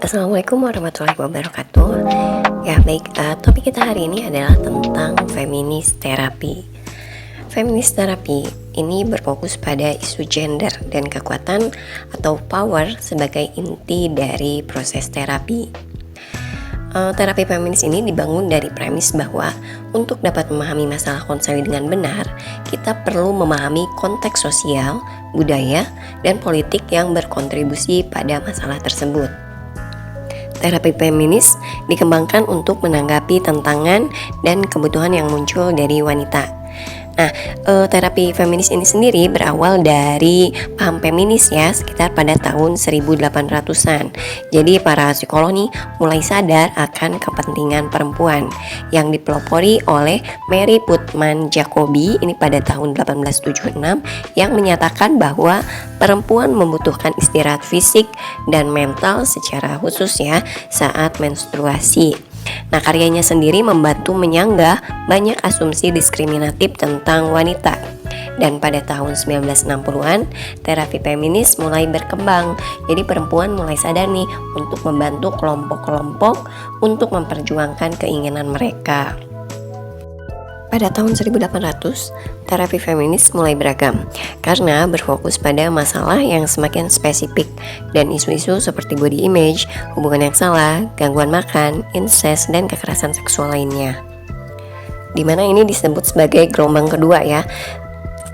Assalamualaikum warahmatullahi wabarakatuh. Ya baik, topik kita hari ini adalah tentang feminis terapi. Feminis terapi ini berfokus pada isu gender dan kekuatan atau power sebagai inti dari proses terapi. Terapi feminis ini dibangun dari premis bahwa untuk dapat memahami masalah konseli dengan benar, kita perlu memahami konteks sosial, budaya, dan politik yang berkontribusi pada masalah tersebut. Terapi feminis dikembangkan untuk menanggapi tantangan dan kebutuhan yang muncul dari wanita. Nah, terapi feminis ini sendiri berawal dari paham feminis ya, sekitar pada tahun 1800-an. Jadi para psikolog nih mulai sadar akan kepentingan perempuan yang dipelopori oleh Mary Putnam Jacobi ini pada tahun 1876 yang menyatakan bahwa perempuan membutuhkan istirahat fisik dan mental secara khusus ya saat menstruasi. Nah, karyanya sendiri membantu menyanggah banyak asumsi diskriminatif tentang wanita. Dan pada tahun 1960-an, terapi feminis mulai berkembang. Jadi perempuan mulai sadar nih untuk membantu kelompok-kelompok untuk memperjuangkan keinginan mereka. Pada tahun 1800, terapi feminis mulai beragam karena berfokus pada masalah yang semakin spesifik dan isu-isu seperti body image, hubungan yang salah, gangguan makan, incest, dan kekerasan seksual lainnya. Dimana ini disebut sebagai gelombang kedua ya.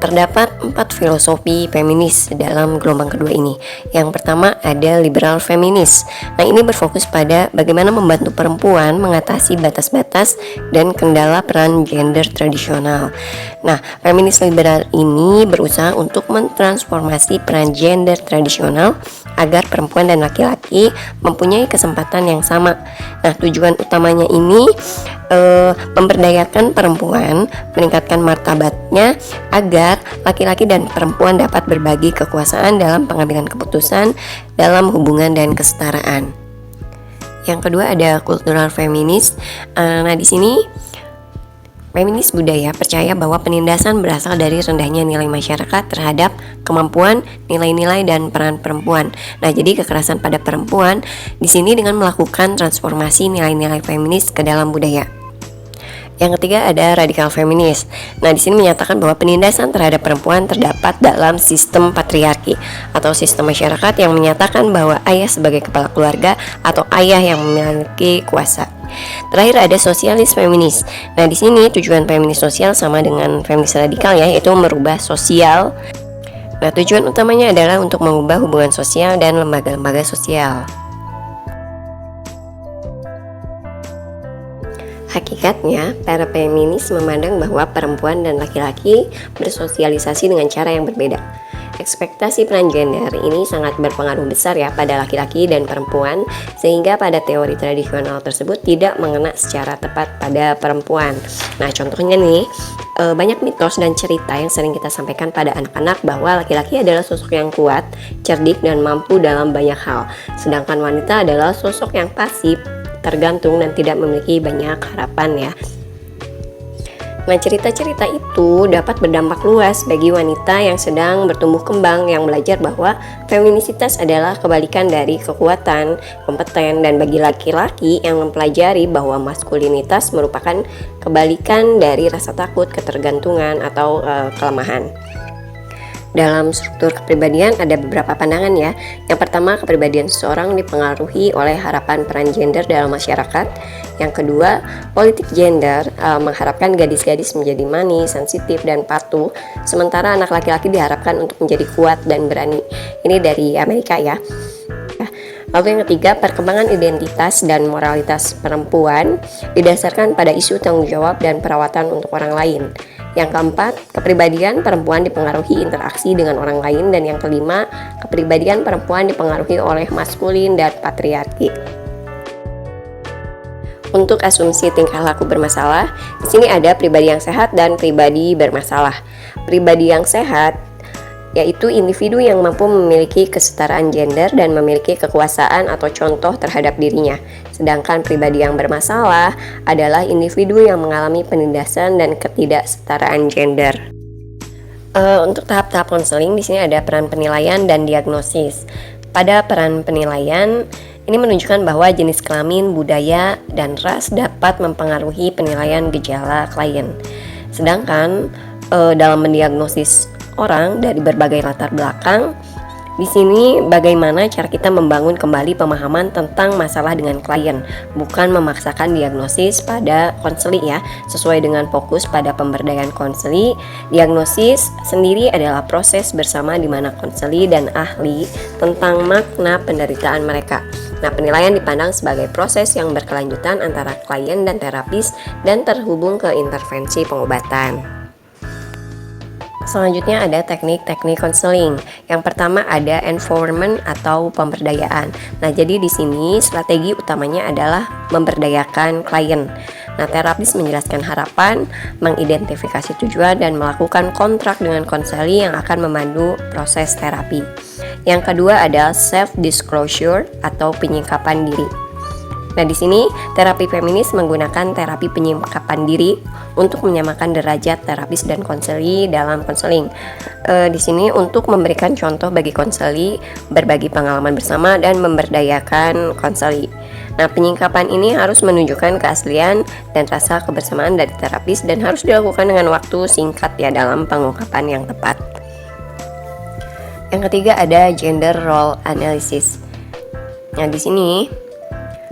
Terdapat 4 filosofi feminis dalam gelombang kedua ini. Yang pertama ada liberal feminis. Nah, ini berfokus pada bagaimana membantu perempuan mengatasi batas-batas dan kendala peran gender tradisional. Nah, feminis liberal ini berusaha untuk mentransformasi peran gender tradisional agar perempuan dan laki-laki mempunyai kesempatan yang sama. Nah, tujuan utamanya ini memberdayakan perempuan, meningkatkan martabatnya agar laki-laki dan perempuan dapat berbagi kekuasaan dalam pengambilan keputusan dalam hubungan dan kesetaraan. Yang kedua ada kultural feminis. Nah, di sini feminis budaya percaya bahwa penindasan berasal dari rendahnya nilai masyarakat terhadap kemampuan, nilai-nilai, dan peran perempuan. Nah, jadi kekerasan pada perempuan di sini dengan melakukan transformasi nilai-nilai feminis ke dalam budaya. Yang ketiga ada radikal feminis. Nah, di sini menyatakan bahwa penindasan terhadap perempuan terdapat dalam sistem patriarki atau sistem masyarakat yang menyatakan bahwa ayah sebagai kepala keluarga atau ayah yang memiliki kuasa. Terakhir ada sosialis feminis. Nah, di sini tujuan feminis sosial sama dengan feminis radikal ya, yaitu merubah sosial. Nah, tujuan utamanya adalah untuk mengubah hubungan sosial dan lembaga-lembaga sosial. Hakikatnya, para feminis memandang bahwa perempuan dan laki-laki bersosialisasi dengan cara yang berbeda. Ekspektasi peran gender ini sangat berpengaruh besar ya pada laki-laki dan perempuan, sehingga pada teori tradisional tersebut tidak mengena secara tepat pada perempuan. Nah, contohnya nih, banyak mitos dan cerita yang sering kita sampaikan pada anak-anak bahwa laki-laki adalah sosok yang kuat, cerdik, dan mampu dalam banyak hal, sedangkan wanita adalah sosok yang pasif, tergantung, dan tidak memiliki banyak harapan ya. Nah, cerita-cerita itu dapat berdampak luas bagi wanita yang sedang bertumbuh kembang, yang belajar bahwa feminisitas adalah kebalikan dari kekuatan, kompeten, dan bagi laki-laki yang mempelajari bahwa maskulinitas merupakan kebalikan dari rasa takut, ketergantungan, atau kelemahan. Dalam struktur kepribadian ada beberapa pandangan ya. Yang pertama, kepribadian seseorang dipengaruhi oleh harapan peran gender dalam masyarakat. Yang kedua, politik gender mengharapkan gadis-gadis menjadi manis, sensitif, dan patuh, sementara anak laki-laki diharapkan untuk menjadi kuat dan berani. Ini dari Amerika ya. Lalu yang ketiga, perkembangan identitas dan moralitas perempuan didasarkan pada isu tanggung jawab dan perawatan untuk orang lain. Yang keempat, kepribadian perempuan dipengaruhi interaksi dengan orang lain. Dan yang kelima, kepribadian perempuan dipengaruhi oleh maskulin dan patriarki. Untuk asumsi tingkah laku bermasalah, di sini ada pribadi yang sehat dan pribadi bermasalah. Pribadi yang sehat yaitu individu yang mampu memiliki kesetaraan gender dan memiliki kekuasaan atau contoh terhadap dirinya. Sedangkan pribadi yang bermasalah adalah individu yang mengalami penindasan dan ketidaksetaraan gender. Untuk tahap-tahap konseling di sini ada peran penilaian dan diagnosis. Pada peran penilaian, Ini menunjukkan bahwa jenis kelamin, budaya, dan ras dapat mempengaruhi penilaian gejala klien. Sedangkan dalam mendiagnosis orang dari berbagai latar belakang, di sini bagaimana cara kita membangun kembali pemahaman tentang masalah dengan klien, bukan memaksakan diagnosis pada konseli ya, sesuai dengan fokus pada pemberdayaan konseli. Diagnosis sendiri adalah proses bersama di mana konseli dan ahli tentang makna penderitaan mereka. Nah, penilaian dipandang sebagai proses yang berkelanjutan antara klien dan terapis dan terhubung ke intervensi pengobatan. Selanjutnya ada teknik-teknik konseling. Yang pertama ada empowerment atau pemberdayaan. Nah, jadi di sini strategi utamanya adalah memberdayakan klien. Nah, terapis menjelaskan harapan, mengidentifikasi tujuan, dan melakukan kontrak dengan konseli yang akan memandu proses terapi. Yang kedua adalah self-disclosure atau penyingkapan diri. Nah, di sini terapi feminis menggunakan terapi penyingkapan diri untuk menyamakan derajat terapis dan konseli dalam konseling. Di sini untuk memberikan contoh bagi konseli, berbagi pengalaman bersama, dan memberdayakan konseli. Nah, penyingkapan ini harus menunjukkan keaslian dan rasa kebersamaan dari terapis dan harus dilakukan dengan waktu singkat ya dalam pengungkapan yang tepat. Yang ketiga ada gender role analysis. Nah, di sini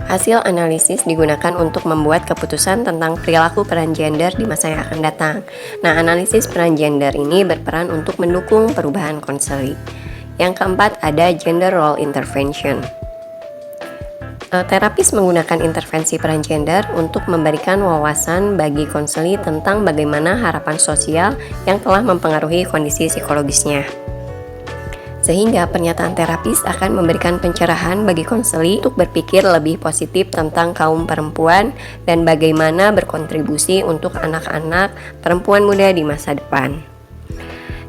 hasil analisis digunakan untuk membuat keputusan tentang perilaku peran gender di masa yang akan datang. Nah, analisis peran gender ini berperan untuk mendukung perubahan konseli. Yang keempat ada gender role intervention. Terapis menggunakan intervensi peran gender untuk memberikan wawasan bagi konseli tentang bagaimana harapan sosial yang telah mempengaruhi kondisi psikologisnya. Sehingga pernyataan terapis akan memberikan pencerahan bagi konseli untuk berpikir lebih positif tentang kaum perempuan dan bagaimana berkontribusi untuk anak-anak perempuan muda di masa depan.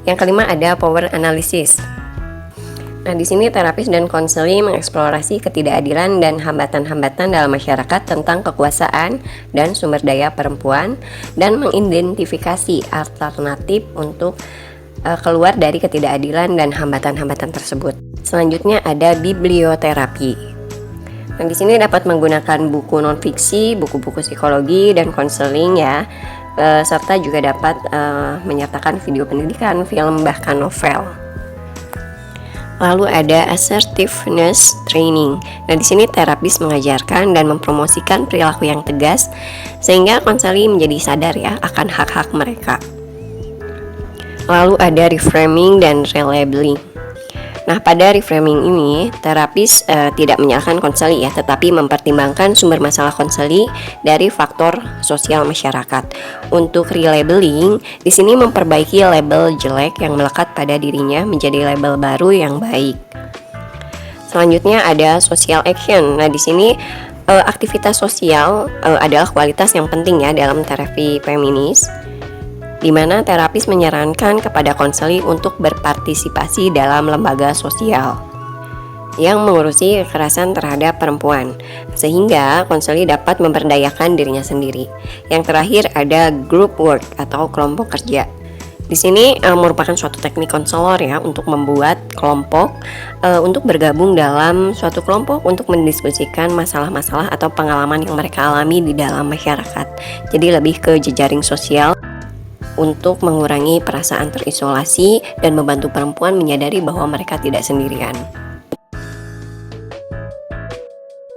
Yang kelima ada power analysis. Nah, di sini terapis dan konseli mengeksplorasi ketidakadilan dan hambatan-hambatan dalam masyarakat tentang kekuasaan dan sumber daya perempuan dan mengidentifikasi alternatif untuk keluar dari ketidakadilan dan hambatan-hambatan tersebut. Selanjutnya ada biblioterapi. Nah, di sini dapat menggunakan buku non-fiksi, buku-buku psikologi dan konseling ya, serta juga dapat menyertakan video pendidikan, film bahkan novel. Lalu ada assertiveness training. Nah, di sini terapis mengajarkan dan mempromosikan perilaku yang tegas sehingga konseli menjadi sadar ya akan hak-hak mereka. Lalu ada reframing dan relabeling. Nah, pada reframing ini terapis tidak menyalahkan konseli ya, tetapi mempertimbangkan sumber masalah konseli dari faktor sosial masyarakat. Untuk relabeling, di sini memperbaiki label jelek yang melekat pada dirinya menjadi label baru yang baik. Selanjutnya ada social action. Nah, di sini aktivitas sosial adalah kualitas yang penting ya dalam terapi feminis, di mana terapis menyarankan kepada konseli untuk berpartisipasi dalam lembaga sosial yang mengurusi kekerasan terhadap perempuan, sehingga konseli dapat memberdayakan dirinya sendiri. Yang terakhir ada group work atau kelompok kerja. Di sini merupakan suatu teknik konselor ya untuk membuat kelompok untuk bergabung dalam suatu kelompok untuk mendiskusikan masalah-masalah atau pengalaman yang mereka alami di dalam masyarakat. Jadi lebih ke jejaring sosial untuk mengurangi perasaan terisolasi dan membantu perempuan menyadari bahwa mereka tidak sendirian.